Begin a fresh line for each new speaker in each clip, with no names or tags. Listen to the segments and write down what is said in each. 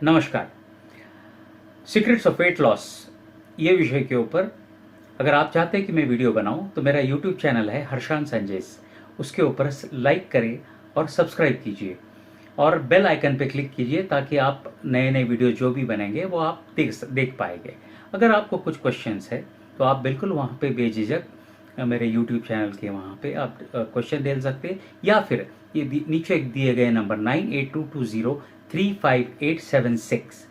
नमस्कार। Secrets of weight loss ये विषय के ऊपर अगर आप चाहते हैं कि मैं वीडियो बनाऊं तो मेरा यूट्यूब चैनल है हर्षान संजेस, उसके ऊपर लाइक करें और सब्सक्राइब कीजिए और बेल आइकन पे क्लिक कीजिए ताकि आप नए नए वीडियो जो भी बनेंगे वो आप देख पाएंगे। अगर आपको कुछ क्वेश्चंस है तो आप बिल्कुल वहाँ पे बेझिझक मेरे यूट्यूब चैनल के वहाँ पे आप क्वेश्चन दे सकते हैं या फिर ये नीचे दिए गए नंबर 9822035876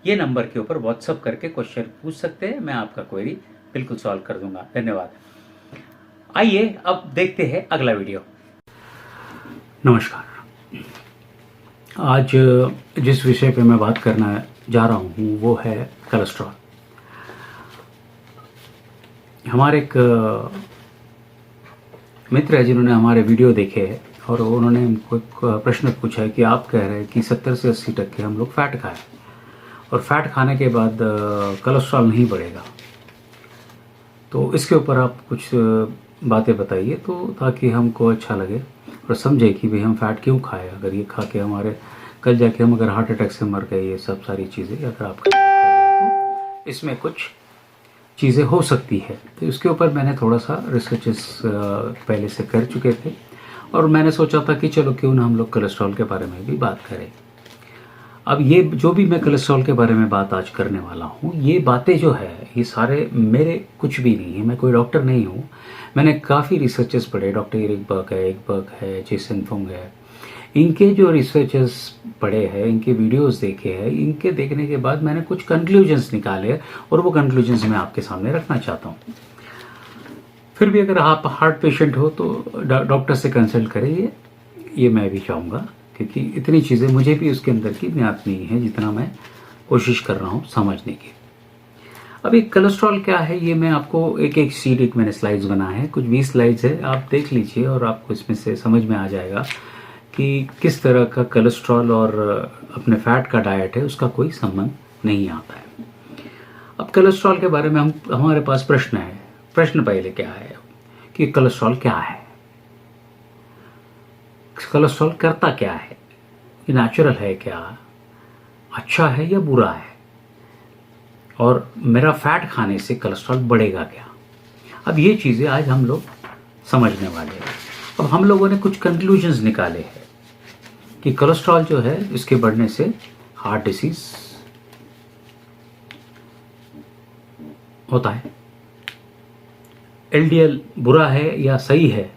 ये नंबर के ऊपर व्हाट्सअप करके क्वेश्चन पूछ सकते हैं। मैं आपका क्वेरी बिल्कुल सॉल्व कर दूंगा। धन्यवाद। आइए अब देखते हैं अगला वीडियो। नमस्कार। आज जिस विषय पे मैं बात करना जा रहा हूँ वो है कोलेस्ट्रॉल। हमारे एक मित्र है जिन्होंने हमारे वीडियो देखे हैं और उन्होंने हमको एक प्रश्न पूछा है कि आप कह रहे हैं कि 70 से 80% हम लोग फैट खाएं और फैट खाने के बाद कोलेस्ट्रॉल नहीं बढ़ेगा, तो इसके ऊपर आप कुछ बातें बताइए तो ताकि हमको अच्छा लगे और समझे कि भाई हम फैट क्यों खाएं। अगर ये खा के हमारे कल जाके हम अगर हार्ट अटैक से मर गए, ये सब सारी चीज़ें अगर आप तो इसमें कुछ चीज़ें हो सकती है। तो इसके ऊपर मैंने थोड़ा सा रिसर्चेस पहले से कर चुके थे और मैंने सोचा था कि चलो क्यों ना हम लोग कोलेस्ट्रॉल के बारे में भी बात करें। अब ये जो भी मैं कोलेस्ट्रॉल के बारे में बात आज करने वाला हूँ, ये बातें जो है ये सारे मेरे कुछ भी नहीं है। मैं कोई डॉक्टर नहीं हूँ। मैंने काफ़ी रिसर्चेस पढ़े, डॉक्टर एरिक बर्ग है, जेसन फुंग है, इनके जो रिसर्चेस पढ़े हैं, इनके वीडियोस देखे हैं, इनके देखने के बाद मैंने कुछ कंक्लूजन्स निकाले और वो कंक्लूजन्स मैं आपके सामने रखना चाहता हूँ। फिर भी अगर आप हार्ट पेशेंट हो तो डॉक्टर से कंसल्ट करें, ये मैं भी चाहूँगा, क्योंकि इतनी चीज़ें मुझे भी उसके अंदर की ज्ञात नहीं है जितना मैं कोशिश कर रहा हूँ समझने की। अब एक कोलेस्ट्रॉल क्या है ये मैं आपको एक मैंने स्लाइड्स बनाए हैं, कुछ 20 स्लाइड्स है, आप देख लीजिए और आपको इसमें से समझ में आ जाएगा कि किस तरह का कोलेस्ट्रॉल और अपने फैट का डाइट है उसका कोई संबंध नहीं आता है। अब कोलेस्ट्रॉल के बारे में हमारे पास प्रश्न है। प्रश्न पहले क्या है कि कोलेस्ट्रॉल क्या है, कोलेस्ट्रॉल करता क्या है, ये नेचुरल है क्या, अच्छा है या बुरा है, और मेरा फैट खाने से कोलेस्ट्रॉल बढ़ेगा क्या। अब ये चीज़ें आज हम लोग समझने वाले हैं। अब हम लोगों ने कुछ कंक्लूजन्स निकाले हैं कि कोलेस्ट्रॉल जो है इसके बढ़ने से हार्ट डिसीज होता है। एलडीएल बुरा है या सही है,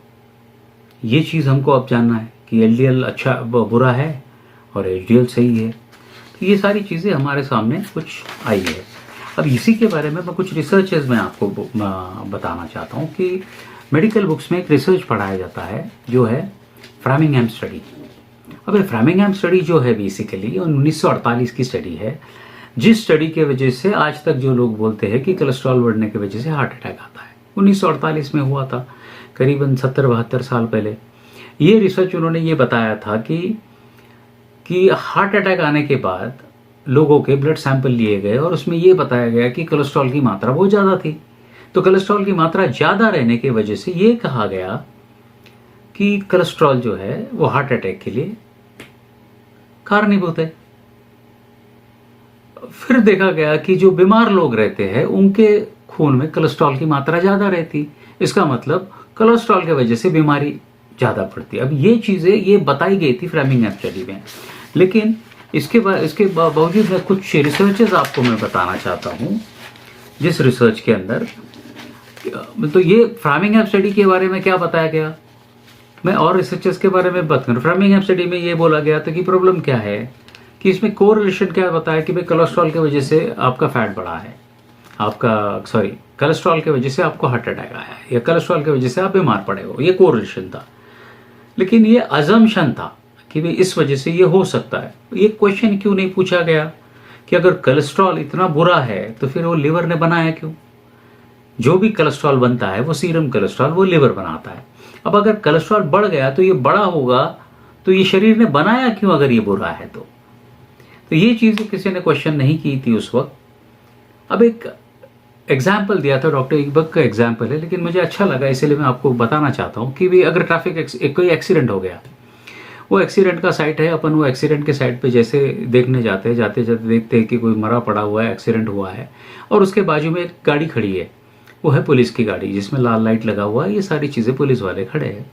ये चीज़ हमको अब जानना है कि एलडीएल अच्छा बुरा है और एचडीएल सही है। तो ये सारी चीज़ें हमारे सामने कुछ आई है। अब इसी के बारे में मैं कुछ रिसर्चेस मैं आपको बताना चाहता हूँ कि मेडिकल बुक्स में एक रिसर्च पढ़ाया जाता है जो है फ्रामिंघम स्टडी। अब फ्रामिंघम स्टडी जो है बेसिकली 1948 की स्टडी है, जिस स्टडी के वजह से आज तक जो लोग बोलते हैं कि कोलेस्ट्रॉल बढ़ने की वजह से हार्ट अटैक आता है, 1948 में हुआ था, करीबन 70-72 साल पहले। ये रिसर्च उन्होंने ये बताया था कि हार्ट अटैक आने के बाद लोगों के ब्लड सैंपल लिए गए और उसमें ये बताया गया कि कोलेस्ट्रॉल की मात्रा बहुत ज़्यादा थी। तो कोलेस्ट्रॉल की मात्रा ज़्यादा रहने की वजह से ये कहा गया कि कोलेस्ट्रॉल जो है वो हार्ट अटैक के लिए कारणीभूत है। फिर देखा गया कि जो बीमार लोग रहते हैं उनके खून में कोलेस्ट्रॉल की मात्रा ज़्यादा रहती, इसका मतलब कोलेस्ट्रॉल की वजह से बीमारी ज़्यादा पड़ती। अब ये चीज़ें ये बताई गई थी फ्रामिंघम स्टडी में, लेकिन इसके बावजूद मैं कुछ रिसर्चेस आपको मैं बताना चाहता हूँ जिस रिसर्च के अंदर तो ये फ्रामिंघम स्टडी के बारे में क्या बताया गया, मैं और रिसर्चेस के बारे में बात करूँ। फ्रामिंघम स्टडी में ये बोला गया था कि प्रॉब्लम क्या है कि इसमें कोरिलेशन क्या बताया कि भाई कोलेस्ट्रॉल की वजह से आपका फैट बढ़ा है, कोलेस्ट्रॉल की वजह से आपको हार्ट अटैक आया है या कोलेस्ट्रॉल की वजह से आप बीमार पड़े हो, ये कोरिलेशन था। लेकिन ये अजम्पशन था कि भाई इस वजह से ये हो सकता है। ये क्वेश्चन क्यों नहीं पूछा गया कि अगर कोलेस्ट्रॉल इतना बुरा है तो फिर वो लिवर ने बनाया क्यों। जो भी कोलेस्ट्रॉल बनता है वो सीरम कोलेस्ट्रॉल वो लिवर बनाता है। अब अगर कोलेस्ट्रॉल बढ़ गया तो ये बड़ा होगा तो ये शरीर ने बनाया क्यों अगर ये बुरा है तो ये चीज़ किसी ने क्वेश्चन नहीं की थी उस वक्त। अब एक एग्जाम्पल दिया था, डॉक्टर इकबक का एग्जाम्पल है, लेकिन मुझे अच्छा लगा इसलिए मैं आपको बताना चाहता हूँ कि भी अगर कोई एक्सीडेंट हो गया, वो एक्सीडेंट का साइट है। अपन वो एक्सीडेंट के साइट पे जैसे देखने जाते हैं, जाते जाते देखते हैं कि कोई मरा पड़ा हुआ है, एक्सीडेंट हुआ है, और उसके बाजू में एक गाड़ी खड़ी है, वो है पुलिस की गाड़ी जिसमें लाल लाइट लगा हुआ है, ये सारी चीज़ें पुलिस वाले खड़े हैं।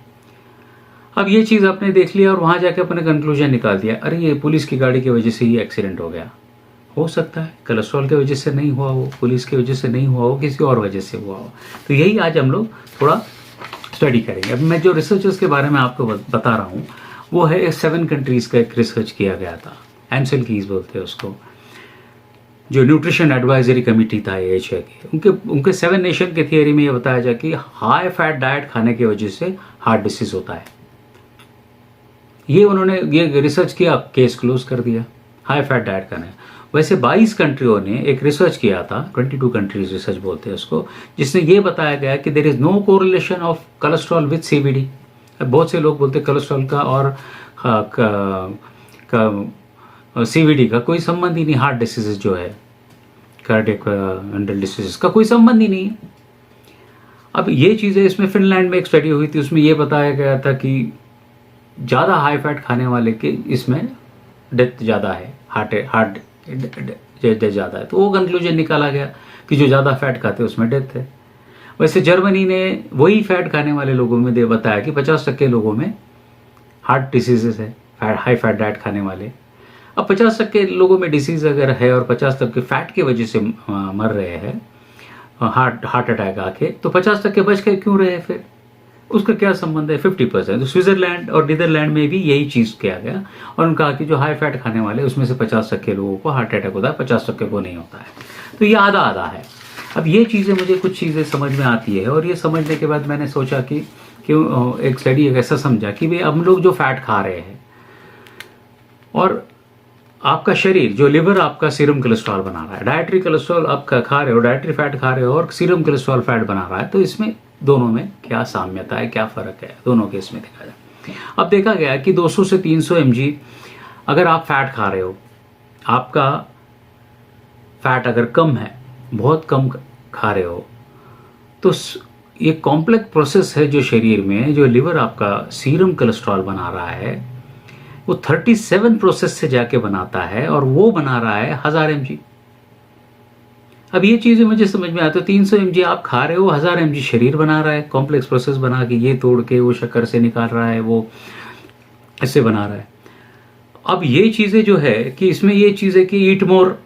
अब ये चीज़ आपने देख लिया और वहाँ जाके अपने कंक्लूजन निकाल दिया, अरे ये पुलिस की गाड़ी की वजह से ये एक्सीडेंट हो गया। हो सकता है कोलेस्ट्रॉल की वजह से नहीं हुआ हो, पुलिस की वजह से नहीं हुआ हो, किसी और वजह से हुआ हो। तो यही आज हम लोग थोड़ा स्टडी करेंगे। अब मैं जो रिसर्चर्स के बारे में आपको बता रहा हूँ वो है 7 कंट्रीज़ का एक रिसर्च किया गया था, एम्सेल कीज बोलते हैं उसको, जो न्यूट्रिशन एडवाइजरी कमेटी था एशिया के, उनके 7 नेशन के थियरी में ये बताया जाए कि हाई फैट डाइट खाने की वजह से हार्ट डिसीज होता है। ये उन्होंने ये रिसर्च किया, केस क्लोज कर दिया, हाई फैट डाइट खाना है। वैसे 22 कंट्रियों ने एक रिसर्च किया था, 22 कंट्रीज रिसर्च बोलते हैं उसको, जिसने ये बताया गया कि there is no correlation of cholesterol with CVD. बहुत से लोग बोलते हैं कोलेस्ट्रॉल का और सीवीडी का कोई संबंध ही नहीं, हार्ट डिसीजेज जो है, कार्डियक डिसीजेज का कोई संबंध ही नहीं है। अब ये चीज़ें, इसमें फिनलैंड में एक स्टडी हुई थी, उसमें ये बताया गया था कि ज़्यादा हाई फैट खाने वाले के इसमें डेथ ज़्यादा है, हार्ट डेथ ज़्यादा है। तो वो कंक्लूजन निकाला गया कि जो ज़्यादा फैट खाते हैं उसमें डेथ है। वैसे जर्मनी ने वही फैट खाने वाले लोगों में बताया कि 50% लोगों में हार्ट डिसीजेस है, हाई फैट डाइट खाने वाले। अब 50% लोगों में डिसीज अगर है और 50% फैट की वजह से मर रहे हैं, हार्ट अटैक आके, तो 50% बच के क्यों रहे फिर? उसका क्या संबंध है 50%? तो स्विट्जरलैंड और नीदरलैंड में भी यही चीज़ किया गया और उन्होंने कहा कि जो हाई फैट खाने वाले उसमें से 50% लोगों को हार्ट अटैक होता है, 50% को नहीं होता है। तो ये आधा आधा है। अब ये चीज़ें, मुझे कुछ चीज़ें समझ में आती है, और ये समझने के बाद मैंने सोचा कि एक स्टडी ऐसा समझा कि भाई हम लोग जो फैट खा रहे हैं और आपका शरीर, जो लिवर आपका सीरम कोलेस्ट्रॉल बना रहा है, डाइटरी कोलेस्ट्रॉल आप खा रहे हो, डाइटरी फैट खा रहे हो और सीरम कोलेस्ट्रॉल फैट बना रहा है, तो इसमें दोनों में क्या साम्यता है, क्या फ़र्क है दोनों के इसमें देखा जाए। अब देखा गया कि 200 से 300 mg अगर आप फैट खा रहे हो, आपका फैट अगर कम है, बहुत कम खा रहे हो, तो ये कॉम्प्लेक्स प्रोसेस है जो शरीर में, जो लिवर आपका सीरम कोलेस्ट्रॉल बना रहा है, वो 37 प्रोसेस से जाके बनाता है और वो बना रहा है 1000 mg। अब ये चीज़ें मुझे समझ में आती है, 300 mg आप खा रहे हो, 1000 mg शरीर बना रहा है, कॉम्प्लेक्स प्रोसेस बना के, ये तोड़ के वो शक्कर से निकाल रहा है, वो ऐसे बना रहा है। अब ये चीज़ें जो है कि इसमें ये चीज़ है कि ईट मोर,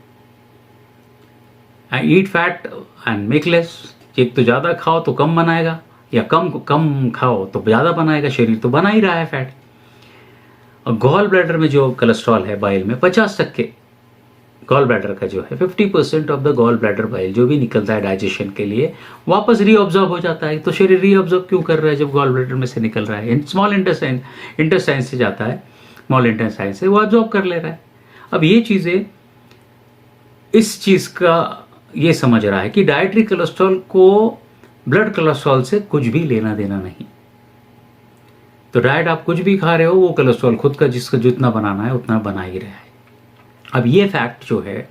ईट फैट एंड मेक लेस। एक तो ज़्यादा खाओ तो कम बनाएगा, या कम खाओ तो ज़्यादा बनाएगा, शरीर तो बना ही रहा है फैट। और गॉल ब्लैडर में जो कोलेस्ट्रॉल है बाइल में, 50% गॉल ब्लैडर का जो है, 50% of the gall bladder bile जो भी निकलता है डाइजेशन के लिए, वापस रीअब्जॉर्ब हो जाता है। तो शरीर रीअब्जॉर्ब क्यों कर रहा है जब गॉल ब्लैडर में से निकल रहा है? स्मॉल इंटेस्टाइन से जाता है, स्मॉल इंटेस्टाइन से वो अब्जॉर्ब कर ले रहा है। अब ये चीज़ें, इस चीज़ का ये समझ रहा है कि डाइटरी कोलेस्ट्रॉल को ब्लड कोलेस्ट्रॉल से कुछ भी लेना देना नहीं। तो डाइट आप कुछ भी खा रहे हो, वो कोलेस्ट्रॉल खुद का जिसका जितना बनाना है उतना बना ही रहा है। अब ये फैक्ट जो है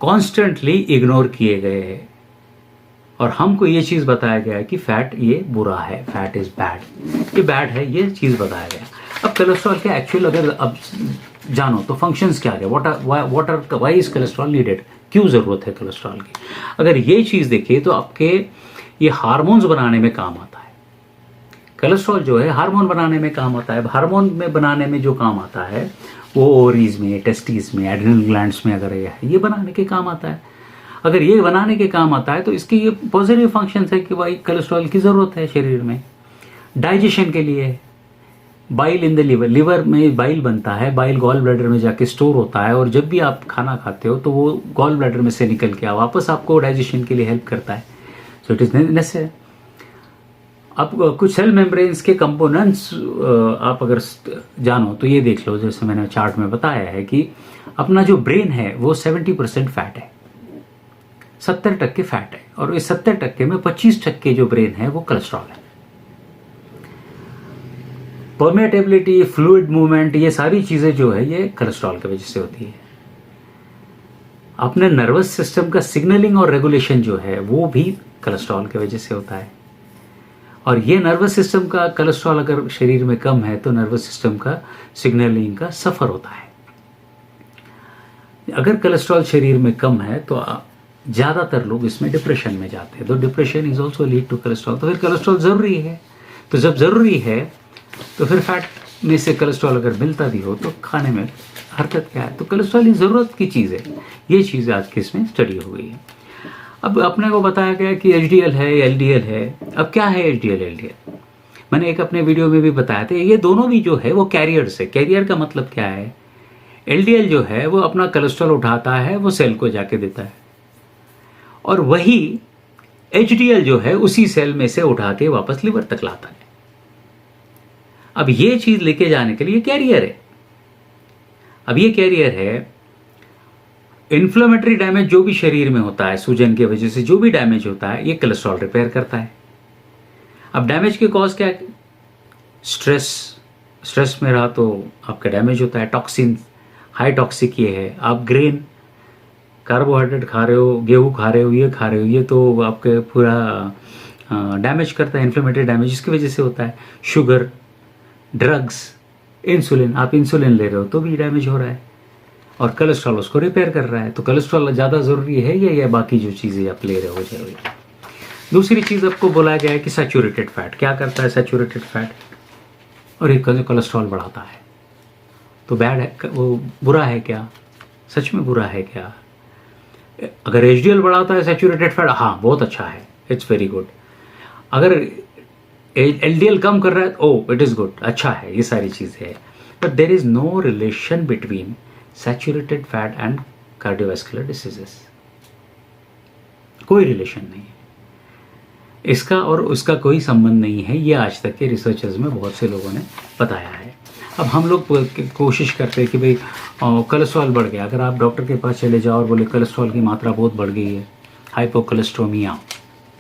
कॉन्स्टेंटली इग्नोर किए गए हैं और हमको ये चीज़ बताया गया है कि फैट ये बुरा है, फैट इज़ बैड, ये बैड है, ये चीज़ बताया गया। अब कोलेस्ट्रॉल के एक्चुअल अगर अब जानो तो फंक्शंस क्या है, व्हाई इज कोलेस्ट्रॉल नीडेड, क्यों ज़रूरत है कोलेस्ट्रॉल की? अगर ये चीज़ देखिए तो आपके ये हार्मोन्स बनाने में काम आता है। कोलेस्ट्रॉल जो है हार्मोन बनाने में काम आता है। हार्मोन में बनाने में जो काम आता है वो ओवरीज में, टेस्टिस में, एड्रिनल ग्लैंड्स में अगर ये बनाने के काम आता है। अगर ये बनाने के काम आता है तो इसकी ये पॉजिटिव फंक्शंस है कि भाई कोलेस्ट्रॉल की ज़रूरत है शरीर में डाइजेशन के लिए। बाइल इन द लिवर में बाइल बनता है, बाइल गॉल ब्लैडर में जाके स्टोर होता है और जब भी आप खाना खाते हो तो वो गॉल ब्लैडर में से निकल के वापस आपको डाइजेशन के लिए हेल्प करता है। So it is necessary. अब कुछ सेल मेम्ब्रेन्स के कंपोनेंट्स आप अगर जानो तो ये देख लो, जैसे मैंने चार्ट में बताया है कि अपना जो ब्रेन है वो 70% फैट है, 70% फैट है, और इस 70% में 25% जो ब्रेन है वो कोलेस्ट्रॉल है। परमेटेबिलिटी, फ्लूइड मूवमेंट, ये सारी चीज़ें जो है ये कोलेस्ट्रॉल की वजह से होती है। अपने नर्वस सिस्टम का सिग्नलिंग और रेगुलेशन जो है वो भी कोलेस्ट्रॉल की वजह से होता है। और ये नर्वस सिस्टम का कोलेस्ट्रॉल अगर शरीर में कम है तो नर्वस सिस्टम का सिग्नलिंग का सफ़र होता है। अगर कोलेस्ट्रॉल शरीर में कम है तो ज़्यादातर लोग इसमें डिप्रेशन में जाते हैं। तो depression is also lead to cholesterol. तो फिर कोलेस्ट्रॉल ज़रूरी है। तो जब ज़रूरी है तो फिर फैट में से कोलेस्ट्रॉल अगर मिलता भी हो तो खाने में हरकत क्या है? तो कोलेस्ट्रॉल ज़रूरत की चीज़ है। ये चीज़ आज की इसमें स्टडी हो गई है। अब अपने को बताया गया कि एचडीएल है, एलडीएल है। अब क्या है एचडीएल, एलडीएल? मैंने एक अपने वीडियो में भी बताया था, ये दोनों भी जो है वो कैरियर्स है। कैरियर का मतलब क्या है? एलडीएल जो है वो अपना कोलेस्ट्रॉल उठाता है, वो सेल को जाके देता है, और वही एचडीएल जो है उसी सेल में से उठा के वापस लिवर तक लाता है। अब ये चीज लेके जाने के लिए कैरियर है। अब ये कैरियर है, इन्फ्लेमेटरी डैमेज जो भी शरीर में होता है, सूजन की वजह से जो भी डैमेज होता है, ये कोलेस्ट्रॉल रिपेयर करता है। अब डैमेज की कॉज क्या है? स्ट्रेस में रहा तो आपका डैमेज होता है। टॉक्सिन, हाई टॉक्सिक ये है। आप ग्रेन, कार्बोहाइड्रेट खा रहे हो, गेहूँ खा रहे हो, ये तो आपके पूरा डैमेज करता है। इन्फ्लेमेटरी डैमेज इसकी वजह से होता है। शुगर, ड्रग्स, इंसुलिन, आप इंसुलिन ले रहे हो तो भी डैमेज हो रहा है, और कोलेस्ट्रॉल उसको रिपेयर कर रहा है। तो कोलेस्ट्रॉल ज़्यादा ज़रूरी है या बाकी जो चीज़ें आप ले रहे हो जरूरी? दूसरी चीज़ आपको बोला गया है कि सैचुरेटेड फैट क्या करता है? सैचुरेटेड फैट और एक कोलेस्ट्रॉल बढ़ाता है। तो बैड है, वो बुरा है क्या? सच में बुरा है क्या? अगर एचडीएल बढ़ाता है सैचुरेटेड फैट, हाँ बहुत अच्छा है, इट्स वेरी गुड। अगर एलडीएल कम कर रहा है, ओ इट इज़ गुड, अच्छा है, ये सारी चीज़ें हैं। But there is no relation between saturated fat and cardiovascular diseases. कोई रिलेशन नहीं है इसका, और उसका कोई संबंध नहीं है। ये आज तक के रिसर्चर्स में बहुत से लोगों ने बताया है। अब हम लोग कोशिश करते हैं कि भाई कोलेस्ट्रॉल बढ़ गया। अगर आप डॉक्टर के पास चले जाओ और बोले कोलेस्ट्रॉल की मात्रा बहुत बढ़ गई है, हाइपोकोलेस्ट्रोमिया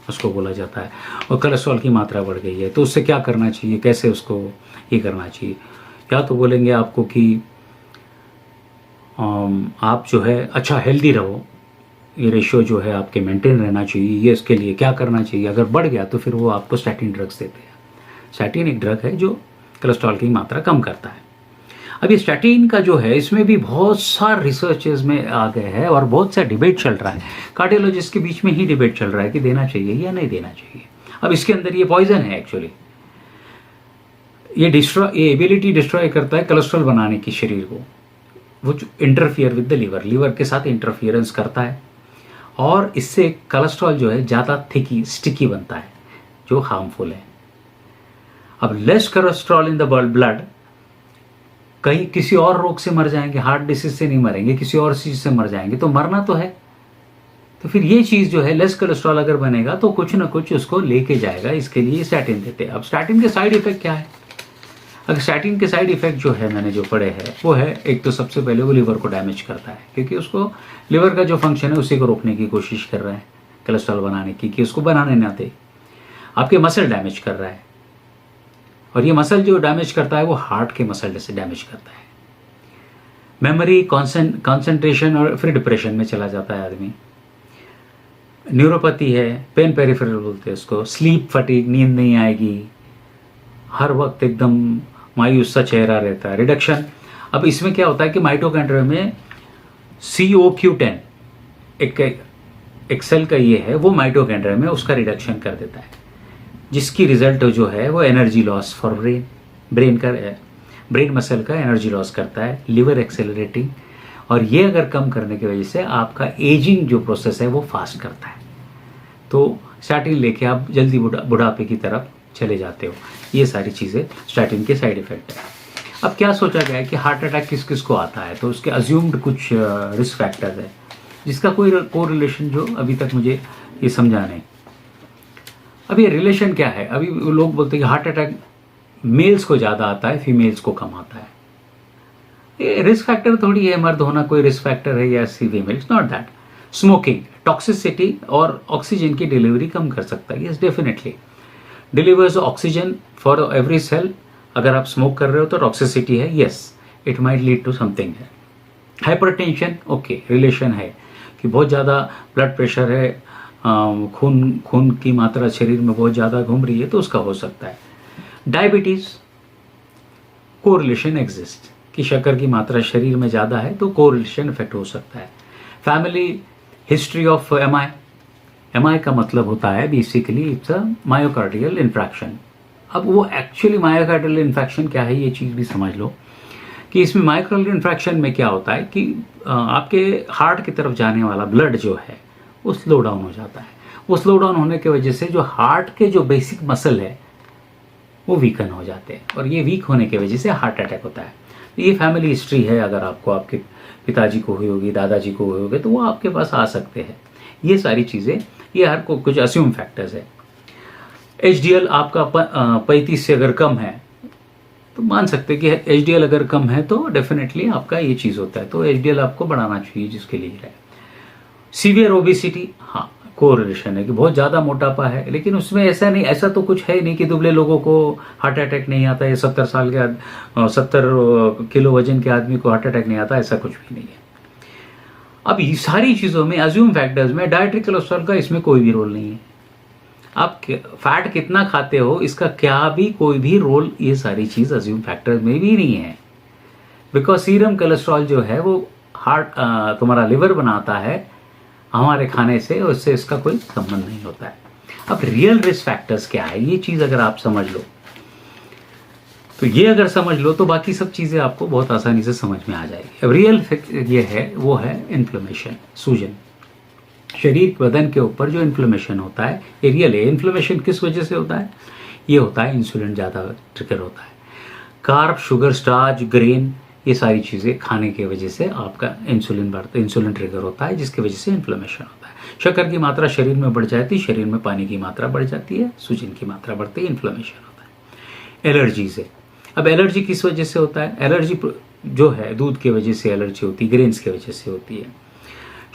उसको बोला जाता है, और कोलेस्ट्रॉल की मात्रा बढ़ गई है, तो उससे क्या करना चाहिए, कैसे उसको ये करना चाहिए? या तो बोलेंगे आपको कि आप जो है अच्छा हेल्दी रहो, ये रेशियो जो है आपके मेंटेन रहना चाहिए, ये इसके लिए क्या करना चाहिए। अगर बढ़ गया तो फिर वो आपको स्टैटिन ड्रग्स देते हैं। स्टैटिन एक ड्रग है जो कोलेस्ट्रॉल की मात्रा कम करता है। अब ये स्टैटिन का जो है, इसमें भी बहुत सारे रिसर्चेस में आ गए हैं और बहुत सा डिबेट चल रहा है। कार्डियोलॉजिस्ट के बीच में ही डिबेट चल रहा है कि देना चाहिए या नहीं देना चाहिए। अब इसके अंदर ये पॉइजन है एक्चुअली। ये एबिलिटी डिस्ट्रॉय करता है कोलेस्ट्रॉल बनाने की शरीर को। वो इंटरफियर विद द लीवर के साथ इंटरफियरेंस करता है, और इससे कोलेस्ट्रॉल जो है ज़्यादा थिकी, स्टिकी बनता है, जो हार्मफुल है। अब less cholesterol in the blood, कहीं किसी और रोग से मर जाएंगे, हार्ट डिसीज से नहीं मरेंगे, किसी और चीज से मर जाएंगे, तो मरना तो है। तो फिर ये चीज जो है, लेस कोलेस्ट्रॉल अगर बनेगा तो कुछ ना कुछ उसको लेके जाएगा, इसके लिए स्टैटिन देते हैं। अब स्टैटिन के साइड इफेक्ट क्या है? अगर स्टैटिन के साइड इफेक्ट जो है, मैंने जो पढ़े हैं, वो है, एक तो सबसे पहले वो लिवर को डैमेज करता है, क्योंकि उसको लिवर का जो फंक्शन है उसी को रोकने की कोशिश कर रहा है कोलेस्ट्रॉल बनाने की, कि उसको बनाने ना दे। आपके मसल डैमेज कर रहा है, और ये मसल जो डैमेज करता है वो हार्ट के मसल से डैमेज करता है। मेमोरी, कंसंट्रेशन, और फिर डिप्रेशन में चला जाता है आदमी। न्यूरोपैथी है, पेन पेरिफेरल बोलते हैं उसको, स्लीप फटीग, नींद नहीं आएगी, हर वक्त एकदम मायूस सा चेहरा रहता है। रिडक्शन, अब इसमें क्या होता है कि माइटोकॉन्ड्रिया में COQ10 एक सेल का ये है, वो माइटोकॉन्ड्रिया में उसका रिडक्शन कर देता है, जिसकी रिजल्ट जो है वो energy loss for brain muscle का एनर्जी लॉस करता है, लिवर एक्सेलरेटिंग, और ये अगर कम करने की वजह से आपका एजिंग जो प्रोसेस है वो फास्ट करता है। तो स्टैटिन लेके आप जल्दी बुढ़ापे की तरफ चले जाते हो। ये सारी चीज़ें स्टैटिन के साइड इफेक्ट है। अब क्या सोचा गया है कि हार्ट अटैक किस किस को आता है, तो उसके अज्यूम्ड कुछ रिस्क फैक्टर्स है, जिसका कोई कोरिलेशन जो अभी तक मुझे ये समझा नहीं। अब ये रिलेशन क्या है? अभी लोग बोलते हैं कि हार्ट अटैक मेल्स को ज़्यादा आता है, फीमेल्स को कम आता है। ये रिस्क फैक्टर थोड़ी है, मर्द होना कोई रिस्क फैक्टर है या female, it's not that. Smoking toxicity और ऑक्सीजन की डिलीवरी कम कर सकता है, yes definitely delivers oxygen for every cell. अगर आप स्मोक कर रहे हो तो टॉक्सिसिटी है, yes it might lead to something है। हाइपरटेंशन, ओके रिलेशन है कि बहुत ज़्यादा ब्लड प्रेशर है, खून की मात्रा शरीर में बहुत ज़्यादा घूम रही है तो उसका हो सकता है। डायबिटीज़, कोरिलेशन एग्जिस्ट कि शक्कर की मात्रा शरीर में ज़्यादा है तो कोरिलेशन इफेक्ट हो सकता है। फैमिली हिस्ट्री ऑफ एमआई का मतलब होता है basically it's a myocardial infarction. अब वो एक्चुअली मायोकार्डियल इन्फेक्शन क्या है ये चीज़ भी समझ लो कि इसमें मायोकार्डियल इन्फेक्शन में क्या होता है कि आपके हार्ट की तरफ जाने वाला ब्लड जो है वो स्लो डाउन हो जाता है। वो स्लो डाउन होने की वजह से जो हार्ट के जो बेसिक मसल है वो वीकन हो जाते हैं और ये वीक होने की वजह से हार्ट अटैक होता है। तो ये फैमिली हिस्ट्री है, अगर आपको आपके पिताजी को हुई होगी, दादाजी को हुई होगी तो वो आपके पास आ सकते हैं। ये सारी चीज़ें, ये हर को कुछ अस्यूम फैक्टर्स है। HDL आपका 35 से अगर कम है तो मान सकते हैं कि HDL अगर कम है तो डेफिनेटली आपका ये चीज़ होता है, तो HDL आपको बढ़ाना चाहिए जिसके लिए है। सीवियर ओबेसिटी, हाँ कोरिलेशन है कि बहुत ज़्यादा मोटापा है, लेकिन उसमें ऐसा नहीं, ऐसा तो कुछ है नहीं कि दुबले लोगों को हार्ट अटैक नहीं आता है, 70 साल के 70 किलो वजन के आदमी को हार्ट अटैक नहीं आता, ऐसा कुछ भी नहीं है। अब ये सारी चीज़ों में अज्यूम फैक्टर्स में डाइटरी कोलेस्ट्रॉल का इसमें कोई भी रोल नहीं है। आप फैट कितना खाते हो इसका क्या भी कोई भी रोल ये सारी चीज़ अज्यूम फैक्टर्स में भी नहीं है, बिकॉज सीरम कोलेस्ट्रॉल जो है वो हार्ट तुम्हारा लिवर बनाता है हमारे खाने से, उससे इसका कोई संबंध नहीं होता है। अब रियल रिस्क फैक्टर्स क्या है ये चीज़ अगर आप समझ लो तो ये अगर समझ लो तो बाकी सब चीज़ें आपको बहुत आसानी से समझ में आ जाएगी। अब रियल ये है वो है इन्फ्लेमेशन, सूजन। शरीर बदन के ऊपर जो इन्फ्लेमेशन होता है ये रियल है। इन्फ्लेमेशन किस वजह से होता है? ये होता है इंसुलिन ज़्यादा ट्रिगर होता है। कार्ब, शुगर, स्टार्च, ग्रेन, ये सारी चीज़ें खाने की वजह से आपका इंसुलिन ट्रिगर होता है, जिसकी वजह से इन्फ्लेमेशन होता है। शक्कर की मात्रा शरीर में बढ़ जाती है, शरीर में पानी की मात्रा बढ़ जाती है, सूजन की मात्रा बढ़ती है, इन्फ्लेमेशन होता है। एलर्जी से, अब एलर्जी किस वजह से होता है? एलर्जी जो है दूध की वजह से एलर्जी होती है, ग्रेन्स की वजह से होती है,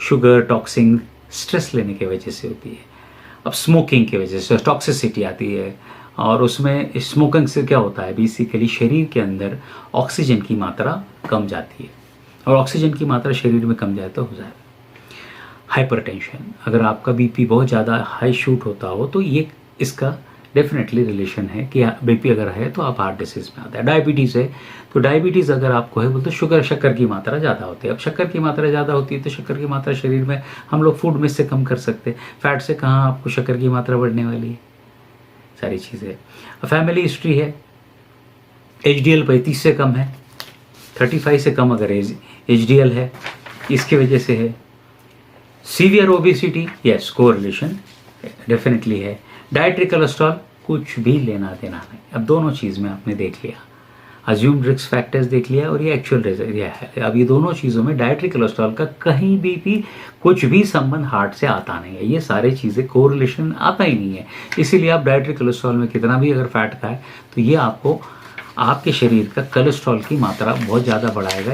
शुगर, टॉक्सिन, स्ट्रेस लेने की वजह से होती है। अब स्मोकिंग की वजह से टॉक्सिसिटी आती है, और उसमें स्मोकिंग से क्या होता है बेसिकली शरीर के अंदर ऑक्सीजन की मात्रा कम जाती है, और ऑक्सीजन की मात्रा शरीर में कम जाए तो हो जाए हाइपरटेंशन। अगर आपका बीपी बहुत ज़्यादा हाई शूट होता हो तो ये इसका डेफिनेटली रिलेशन है कि बीपी अगर है तो आप हार्ट डिसीज में आता है। डायबिटीज़ है तो डायबिटीज़ अगर आपको है बोलते शक्कर की मात्रा ज़्यादा होती है। अब शक्कर की मात्रा ज़्यादा होती है तो शक्कर की मात्रा शरीर में हम लोग फूड में से कम कर सकते हैं, फैट से कहाँ आपको शक्कर की मात्रा बढ़ने वाली है, सारी चीज़ें। फैमिली हिस्ट्री है, HDL 35 से कम है, 35 से कम अगर HDL है इसकी वजह से है। Severe obesity, yes correlation definitely है। डाइटरी कोलेस्ट्रॉल कुछ भी लेना देना नहीं। अब दोनों चीज़ में आपने देख लिया, अज्यूम्ड रिस्क फैक्टर्स देख लिया और ये एक्चुअल है। अब ये दोनों चीज़ों में डाइटरी कोलेस्ट्रॉल का कहीं भी कुछ भी संबंध हार्ट से आता नहीं है। ये सारी चीज़ें कोरिलेशन आता ही नहीं है। इसीलिए आप डाइटरी कोलेस्ट्रॉल में कितना भी अगर फैट खाए तो ये आपको आपके शरीर का कोलेस्ट्रॉल की मात्रा बहुत ज़्यादा बढ़ाएगा,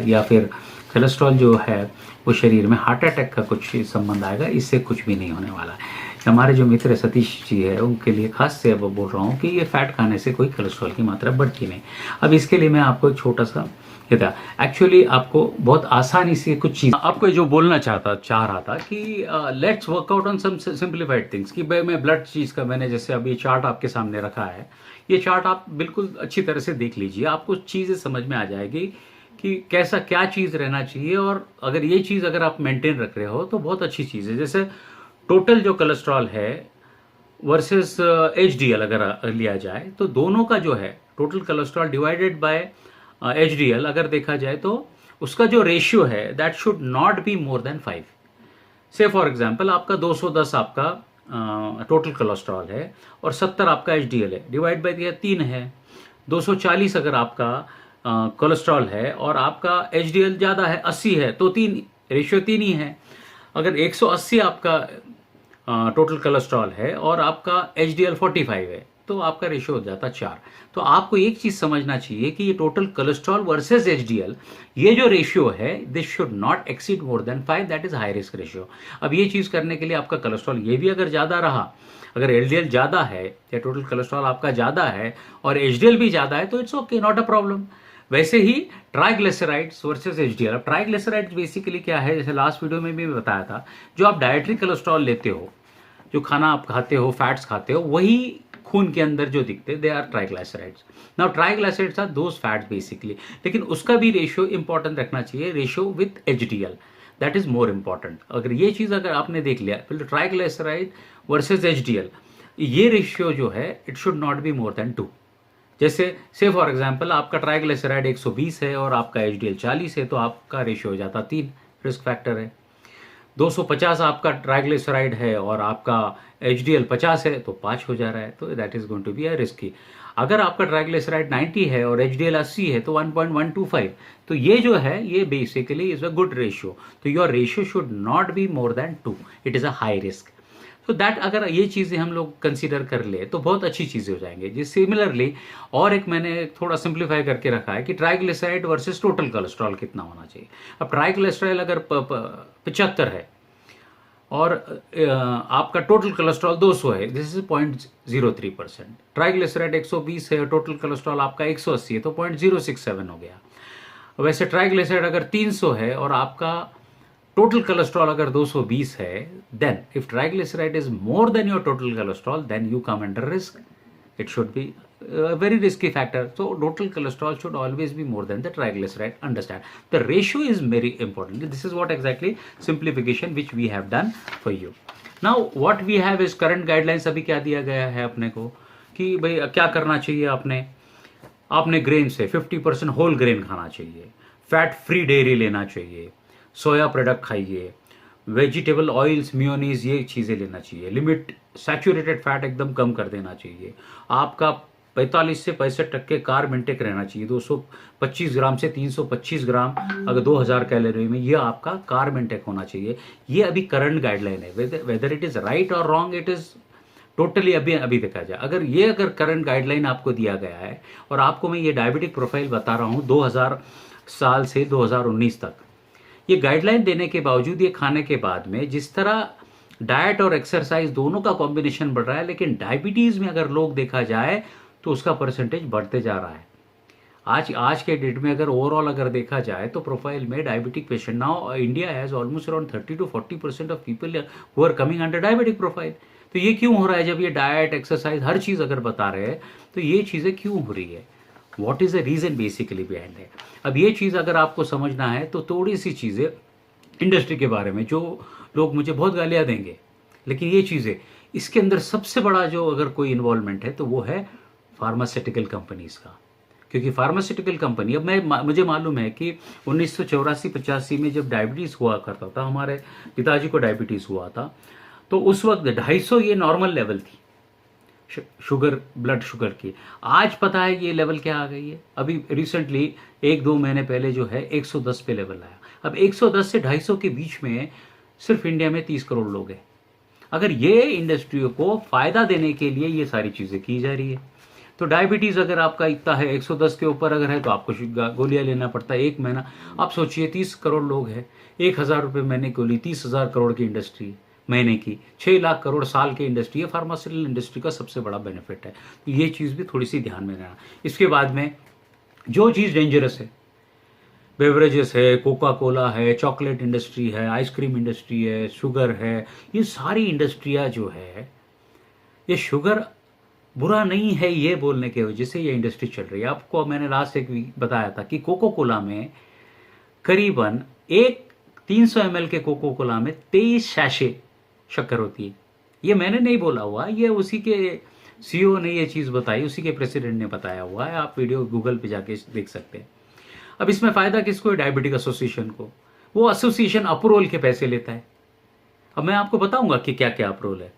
या फिर कोलेस्ट्रॉल जो है वो शरीर में हार्ट अटैक का कुछ संबंध आएगा। इससे कुछ भी नहीं होने वाला है। हमारे जो मित्र सतीश जी है उनके लिए खास से अब बोल रहा हूँ कि ये फैट खाने से कोई कोलेस्ट्रॉल की मात्रा बढ़ती नहीं। अब इसके लिए मैं आपको एक छोटा सा एक्चुअली आपको बहुत आसानी से कुछ चीज़ आपको जो बोलना चाह रहा था कि let's work out on some simplified things. कि भाई मैं ब्लड चीज़ का मैंने जैसे अभी चार्ट आपके सामने रखा है, ये चार्ट आप बिल्कुल अच्छी तरह से देख लीजिए, आपको चीज़ें समझ में आ जाएगी कि कैसा क्या चीज़ रहना चाहिए। और अगर ये चीज़ अगर आप मेंटेन रख रहे हो तो बहुत अच्छी चीज़ है। जैसे टोटल जो कोलेस्ट्रॉल है वर्सेस HDL अगर लिया जाए तो दोनों का जो है total cholesterol divided by HDL अगर देखा जाए तो उसका जो रेशियो है that should not be more then 5। से फॉर एग्जांपल आपका 210 आपका टोटल कोलेस्ट्रॉल है और 70 आपका HDL है, डिवाइड बाय दिया 3 है। 240 अगर आपका कोलेस्ट्रॉल है और आपका HDL ज़्यादा है 80 है तो 3 रेशियो 3 ही है। अगर 180 आपका टोटल कोलेस्ट्रॉल है और आपका HDL 45 है तो आपका रेशियो हो जाता 4। तो आपको एक चीज़ समझना चाहिए कि ये टोटल कोलेस्ट्रॉल वर्सेस HDL ये जो रेशियो है this should not exceed more than 5, that is high risk ratio. अब ये चीज़ करने के लिए आपका कोलेस्ट्रॉल ये भी अगर ज़्यादा रहा, अगर LDL ज़्यादा है या टोटल कोलेस्ट्रॉल आपका ज़्यादा है और HDL भी ज़्यादा है तो it's okay, not a problem. वैसे ही ट्राइग्लिसराइड्स वर्सेस HDL। अब ट्राइग्लिसराइड्स बेसिकली क्या है, जैसे लास्ट वीडियो में भी बताया था, जो आप डाइटरी कोलेस्ट्रॉल लेते हो जो खाना आप खाते हो, फैट्स खाते हो, वही खून के अंदर जो दिखते they are triglycerides. Now triglycerides are those fats basically, लेकिन उसका भी रेशियो इंपॉर्टेंट रखना चाहिए, ratio with HDL, that is more important. अगर ये चीज़ अगर आपने देख लिया, फिर ट्राइग्लाइसराइड वर्सेज एचडीएल, ये रेशियो जो है it should not be more than 2। जैसे से फॉर एग्जांपल आपका ट्राइग्लिसराइड 120 है और आपका एचडीएल 40 है, तो आपका रेशियो हो जाता 3, रिस्क फैक्टर है। 250 आपका ट्राइग्लिसराइड है और आपका एचडीएल 50 है, तो 5 हो जा रहा है, तो that is going to be a risky. अगर आपका ट्राइग्लिसराइड 90 है और एचडीएल 80 है, तो 1.125, तो ये जो है ये basically is a good ratio. तो your ratio should not be more than 2, it is a high risk. तो दैट अगर ये चीज़ें हम लोग कंसीडर कर ले तो बहुत अच्छी चीज़ें हो जाएंगे। जिस सिमिलरली और एक मैंने थोड़ा सिंप्लीफाई करके रखा है कि ट्राइग्लिसराइड वर्सेस टोटल कोलेस्ट्रॉल कितना होना चाहिए। अब ट्राइग्लिसराइड अगर 75 है और आपका टोटल कोलेस्ट्रॉल 200 है, दिस इज 0.03%। ट्राइग्लिसराइड 120 है और टोटल कोलेस्ट्रॉल आपका 180 है, तो 0.067 हो गया। वैसे ट्राइग्लिसराइड अगर 300 है और आपका टोटल कोलेस्ट्रॉल अगर 220 है, then if triglyceride is more than your total cholesterol, then you come under risk, it should be very risky factor. So total cholesterol should always be more than the triglyceride. Understand, the ratio is very important. This is what exactly simplification which we have done for you. Now what we have is current guidelines. अभी क्या दिया गया है अपने को कि भाई क्या करना चाहिए, आपने ग्रेन से 50% होल ग्रेन खाना चाहिए, फैट फ्री डेयरी लेना चाहिए, सोया प्रोडक्ट खाइए, वेजिटेबल ऑयल्स, मियोनीज, ये चीज़ें लेना चाहिए, लिमिट सैचुरेटेड फैट एकदम कम कर देना चाहिए, आपका 45 से 65% कार्ब इंटेक रहना चाहिए, 225 ग्राम से 325 ग्राम, अगर 2000 कैलोरी में, ये आपका कार्ब इंटेक होना चाहिए। ये अभी करंट गाइडलाइन है, वेदर इट इज़ राइट और रॉन्ग, इट इज़ टोटली अभी देखा जाए। अगर करंट गाइडलाइन आपको दिया गया है और आपको मैं ये डायबिटिक प्रोफाइल बता रहा हूँ 2000 साल से 2019 तक, ये गाइडलाइन देने के बावजूद ये खाने के बाद में जिस तरह डाइट और एक्सरसाइज दोनों का कॉम्बिनेशन बढ़ रहा है, लेकिन डायबिटीज़ में अगर लोग देखा जाए तो उसका परसेंटेज बढ़ते जा रहा है। आज के डेट में अगर ओवरऑल अगर देखा जाए तो प्रोफाइल में diabetic patient, now India has almost around 30 to 40% of people who are coming under diabetic profile. तो ये क्यों हो रहा है? जब ये डाइट, एक्सरसाइज, हर चीज़ अगर बता रहे हैं तो ये चीज़ें क्यों हो रही है? What is the reason basically behind है? अब ये चीज़ अगर आपको समझना है तो थोड़ी सी चीज़ें इंडस्ट्री के बारे में, जो लोग मुझे बहुत गालियाँ देंगे, लेकिन ये चीज़ें, इसके अंदर सबसे बड़ा जो अगर कोई इन्वॉल्वमेंट है तो वो है फार्मास्यूटिकल कंपनीज़ का। क्योंकि फार्मास्यूटिकल कंपनी, अब मुझे मालूम है कि 1984-85 में जब डायबिटीज़ हुआ करता था, हमारे पिताजी को डायबिटीज़ हुआ था, तो उस वक्त 250 ये नॉर्मल लेवल थी शुगर, ब्लड शुगर की। आज पता है ये लेवल क्या आ गई है? अभी रिसेंटली 1-2 महीने पहले जो है 110 पे लेवल आया। अब 110 से 250 के बीच में सिर्फ इंडिया में 30 करोड़ लोग हैं। अगर ये इंडस्ट्री को फ़ायदा देने के लिए ये सारी चीज़ें की जा रही है, तो डायबिटीज़ अगर आपका इतना है 110 के ऊपर अगर है तो आपको गोलियां लेना पड़ता है 1 महीना। आप सोचिए 30 करोड़ लोग हैं, 1000 रुपये महीने गोली, 30,000 करोड़ की इंडस्ट्री महीने की, 6 लाख करोड़ साल की इंडस्ट्री है। फार्मास्यूटिकल इंडस्ट्री का सबसे बड़ा बेनिफिट है, तो ये चीज़ भी थोड़ी सी ध्यान में रहना। इसके बाद में जो चीज़ डेंजरस है, बेवरेजेस है, कोका कोला है, चॉकलेट इंडस्ट्री है, आइसक्रीम इंडस्ट्री है, शुगर है, ये सारी इंडस्ट्रियाँ जो है, ये शुगर बुरा नहीं है ये बोलने के वजह से ये इंडस्ट्री चल रही है। आपको मैंने लास्ट एक वीक बताया था कि कोको कोला में करीबन 300 ml के कोको कोला में 23 सैशे शक्कर होती है। ये मैंने नहीं बोला हुआ, ये उसी के सीईओ ने ये चीज़ बताई, उसी के प्रेसिडेंट ने बताया हुआ है। आप वीडियो गूगल पे जाके देख सकते हैं। अब इसमें फ़ायदा किसको है? डायबिटिक एसोसिएशन को। वो एसोसिएशन अप्रूवल के पैसे लेता है। अब मैं आपको बताऊंगा कि क्या क्या अप्रूवल है।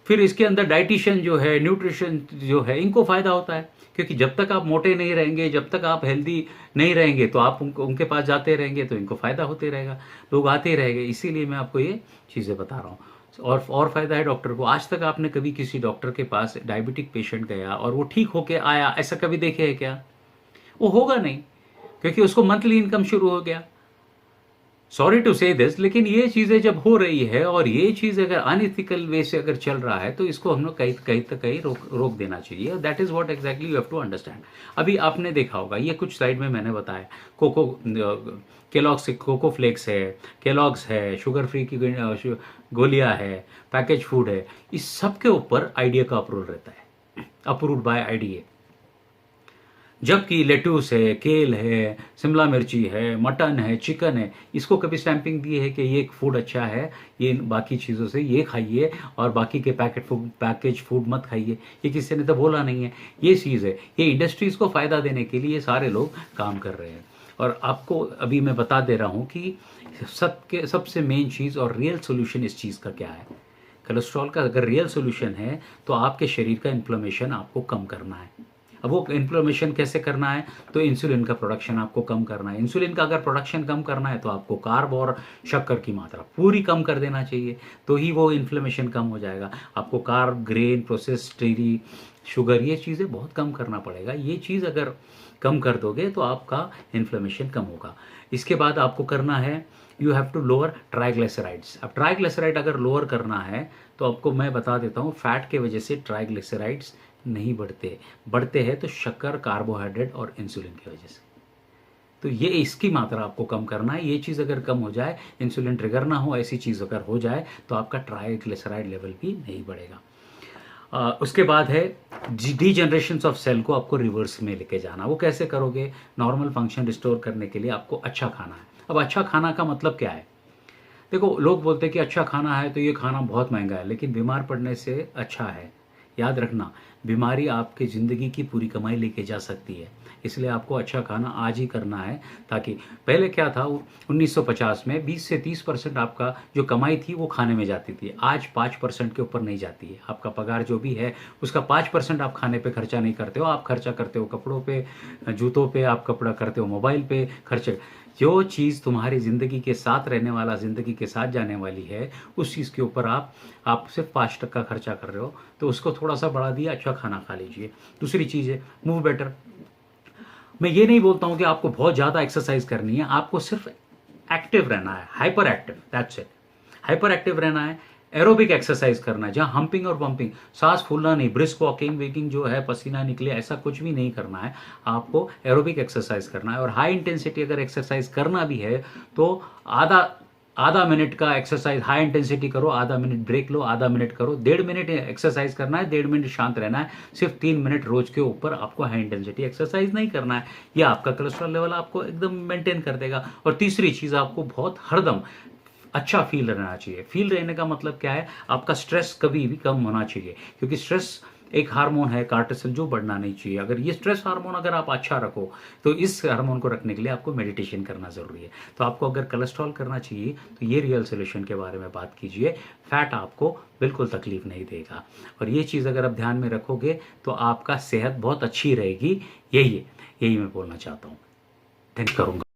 फिर इसके अंदर डाइटिशियन जो है, न्यूट्रिशन जो है, इनको फ़ायदा होता है, क्योंकि जब तक आप मोटे नहीं रहेंगे, जब तक आप हेल्दी नहीं रहेंगे, तो आप उनके पास जाते रहेंगे, तो इनको फ़ायदा होते रहेगा, लोग आते रहेंगे। इसीलिए मैं आपको ये चीज़ें बता रहा हूँ। और फ़ायदा है डॉक्टर को। आज तक आपने कभी किसी डॉक्टर के पास डायबिटिक पेशेंट गया और वो ठीक होके आया, ऐसा कभी देखे है क्या? वो होगा नहीं, क्योंकि उसको मंथली इनकम शुरू हो गया। सॉरी टू से दिस, लेकिन ये चीज़ें जब हो रही है और ये चीज़ अगर अनइथिकल वे से अगर चल रहा है तो इसको हम लोग कहीं कहीं तक कहीं रोक देना चाहिए। That is what exactly you have to understand. अभी आपने देखा होगा, ये कुछ स्लाइड में मैंने बताया, कोको केलॉग्स कोको फ्लेक्स है, केलॉग्स है, शुगर फ्री की गोलियां है, पैकेज फूड है, इस सब के ऊपर आईडीए का अप्रूवल रहता है, अप्रूव्ड बाय आईडीए। जबकि लेट्यूस है, केल है, शिमला मिर्ची है, मटन है, चिकन है, इसको कभी स्टैंपिंग दी है कि ये फूड अच्छा है, ये बाकी चीज़ों से ये खाइए और बाकी के पैकेज फूड मत खाइए, ये किसी ने तो बोला नहीं है। ये चीज़ है, ये इंडस्ट्रीज़ को फ़ायदा देने के लिए सारे लोग काम कर रहे हैं। और आपको अभी मैं बता दे रहा हूँ कि सबसे मेन चीज़ और रियल सोल्यूशन इस चीज़ का क्या है। कोलेस्ट्रॉल का अगर रियल सोल्यूशन है तो आपके शरीर का इन्फ्लेमेशन आपको कम करना है। अब वो इन्फ्लेमेशन कैसे करना है, तो इंसुलिन का प्रोडक्शन आपको कम करना है। इंसुलिन का अगर प्रोडक्शन कम करना है तो आपको कार्ब और शक्कर की मात्रा पूरी कम कर देना चाहिए, तो ही वो इन्फ्लेमेशन कम हो जाएगा। आपको carb, grain, process dairy, sugar, ये चीज़ें बहुत कम करना पड़ेगा। ये चीज़ अगर कम कर दोगे तो आपका इन्फ्लेमेशन कम होगा। इसके बाद आपको करना है, you have to lower triglycerides. अब ट्राइग्लिसराइड अगर लोअर करना है तो आपको मैं बता देता हूँ, फैट के वजह से ट्राइग्लिसराइड्स नहीं बढ़ते हैं तो शक्कर, कार्बोहाइड्रेट और इंसुलिन की वजह से। तो ये इसकी मात्रा आपको कम करना है। ये चीज़ अगर कम हो जाए, इंसुलिन ट्रिगर ना हो, ऐसी चीज़ अगर हो जाए तो आपका ट्राइग्लिसराइड लेवल भी नहीं बढ़ेगा। उसके बाद है डीजनरेशन ऑफ सेल को आपको रिवर्स में लेके जाना। वो कैसे करोगे, नॉर्मल फंक्शन रिस्टोर करने के लिए आपको अच्छा खाना है। अब अच्छा खाना का मतलब क्या है, देखो लोग बोलते हैं कि अच्छा खाना है तो ये खाना बहुत महंगा है, लेकिन बीमार पड़ने से अच्छा है। याद रखना, बीमारी आपकी ज़िंदगी की पूरी कमाई लेके जा सकती है, इसलिए आपको अच्छा खाना आज ही करना है। ताकि पहले क्या था, 1950 में 20 से 30% आपका जो कमाई थी वो खाने में जाती थी, आज 5% के ऊपर नहीं जाती है। आपका पगार जो भी है उसका 5% आप खाने पे खर्चा नहीं करते हो, आप खर्चा करते हो कपड़ों पे, जूतों पे, आप कपड़ा करते हो मोबाइल पे खर्चे। जो चीज़ तुम्हारी ज़िंदगी के साथ रहने वाला, ज़िंदगी के साथ जाने वाली है, उस चीज़ के ऊपर आप सिर्फ 5% खर्चा कर रहे हो, तो उसको थोड़ा सा बढ़ा दिया, अच्छा खाना खा लीजिए। दूसरी चीज़ है मूव बेटर। मैं ये नहीं बोलता हूँ कि आपको बहुत ज़्यादा एक्सरसाइज करनी है, आपको सिर्फ एक्टिव रहना है, hyper active, that's it. Hyper active रहना है, एरोबिक एक्सरसाइज करना है, जहाँ हम्पिंग और पंपिंग, सांस फूलना नहीं, ब्रिस्क वॉकिंग वेकिंग जो है, पसीना निकले, ऐसा कुछ भी नहीं करना है। आपको एरोबिक एक्सरसाइज करना है। और हाई इंटेंसिटी अगर एक्सरसाइज करना भी है तो आधा मिनट का एक्सरसाइज हाई इंटेंसिटी करो, आधा मिनट ब्रेक लो, आधा मिनट करो, 1.5 मिनट एक्सरसाइज करना है, 1.5 मिनट शांत रहना है। सिर्फ 3 मिनट रोज के ऊपर आपको हाई इंटेंसिटी एक्सरसाइज नहीं करना है। यह आपका कोलेस्ट्रॉल लेवल आपको एकदम मेंटेन कर देगा। और तीसरी चीज़, आपको बहुत हरदम अच्छा फील रहना चाहिए। फील रहने का मतलब क्या है, आपका स्ट्रेस कभी भी कम होना चाहिए, क्योंकि स्ट्रेस एक हार्मोन है कार्टिसोल, जो बढ़ना नहीं चाहिए। अगर ये स्ट्रेस हार्मोन अगर आप अच्छा रखो तो इस हार्मोन को रखने के लिए आपको मेडिटेशन करना ज़रूरी है। तो आपको अगर कोलेस्ट्रॉल करना चाहिए तो ये रियल सोल्यूशन के बारे में बात कीजिए। फैट आपको बिल्कुल तकलीफ नहीं देगा, और ये चीज़ अगर आप ध्यान में रखोगे तो आपका सेहत बहुत अच्छी रहेगी। यही मैं बोलना चाहता हूँ। थैंक करूँगा।